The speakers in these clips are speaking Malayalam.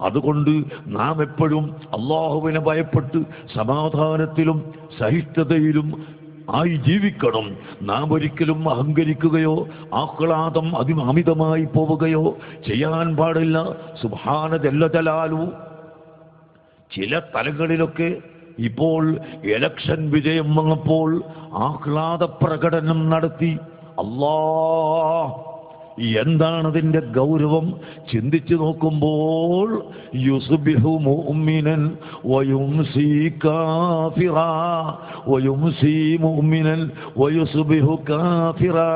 അതുകൊണ്ട് നാം എപ്പോഴും അള്ളാഹുവിനെ ഭയപ്പെട്ട് സമാധാനത്തിലും സഹിഷ്ണുതയിലും ആയി ജീവിക്കണം. നാം ഒരിക്കലും അഹങ്കരിക്കുകയോ ആഹ്ലാദം അമിതമായി പോവുകയോ ചെയ്യാൻ പാടില്ല. സുബ്ഹാന ജല്ല ജലാലു. ചില സ്ഥലങ്ങളിലൊക്കെ ഇപ്പോൾ ഇലക്ഷൻ വിജയം വന്നപ്പോൾ ആഹ്ലാദ പ്രകടനം നടത്തി. എന്താണതിൻ്റെ ഗൗരവം ചിന്തിച്ചു നോക്കുമ്പോൾ യുസ്ബിഹു മുഅ്മിനൻ വയുംസി കാഫിറാ വയുംസി മുഅ്മിനൻ വയുസ്ബിഹു കാഫിറാ.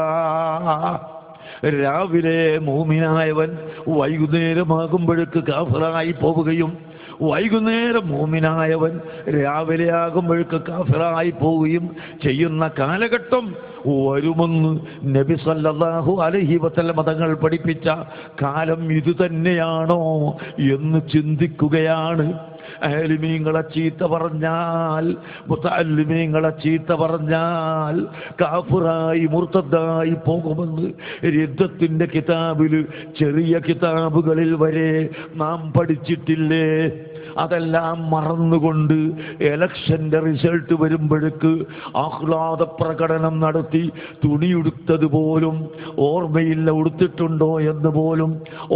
രാവിലെ മുഅ്മിനായവൻ വൈകുന്നേരമാകുമ്പോഴേക്ക് കാഫിറായി പോവുകയും വൈകുന്നേരം മുഅ്മിനായവൻ രാവിലെ ആകുമ്പോഴേക്ക് കാഫിറായി പോവുകയും ചെയ്യുന്ന കാലഘട്ടം വരുമെന്ന് നബി സല്ലല്ലാഹു അലൈഹി വസല്ലം തങ്ങൾ പഠിപ്പിച്ച കാലം ഇത് തന്നെയാണോ എന്ന് ചിന്തിക്കുകയാണ്. ആലിമീങ്ങളെ ചീത്ത പറഞ്ഞാൽ, മുതഅല്ലിമീങ്ങളെ ചീത്ത പറഞ്ഞാൽ കാഫിറായി മുർത്തദ്ദായി പോകുമെന്ന് രിദ്ദത്തിന്റെ കിതാബിൽ, ചെറിയ കിതാബുകളിൽ വരെ നാം പഠിച്ചിട്ടില്ലേ? അതെല്ലാം മറന്നുകൊണ്ട് ഇലക്ഷന്റെ റിസൾട്ട് വരുമ്പോഴേക്ക് ആഹ്ലാദ പ്രകടനം നടത്തി തുണിയുടുത്തത് പോലും ഓർമ്മയില്ല, ഉടുത്തിട്ടുണ്ടോ എന്ന് പോലും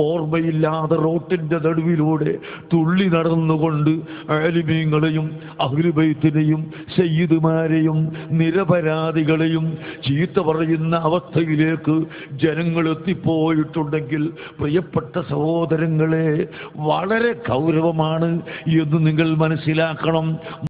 ഓർമ്മയില്ലാതെ റോട്ടിന്റെ നടുവിലൂടെ തുള്ളി നടന്നുകൊണ്ട് ആലിമീങ്ങളെയും അഹ്ലു ബൈത്തിനെയും സയ്യിദുമാരെയും നിരപരാധികളെയും ചീത്ത പറയുന്ന അവസ്ഥയിലേക്ക് ജനങ്ങൾ എത്തിപ്പോയിട്ടുണ്ടെങ്കിൽ പ്രിയപ്പെട്ട സഹോദരങ്ങളെ, വളരെ ഗൗരവമാണ് എന്ന് നിങ്ങൾ മനസ്സിലാക്കണം.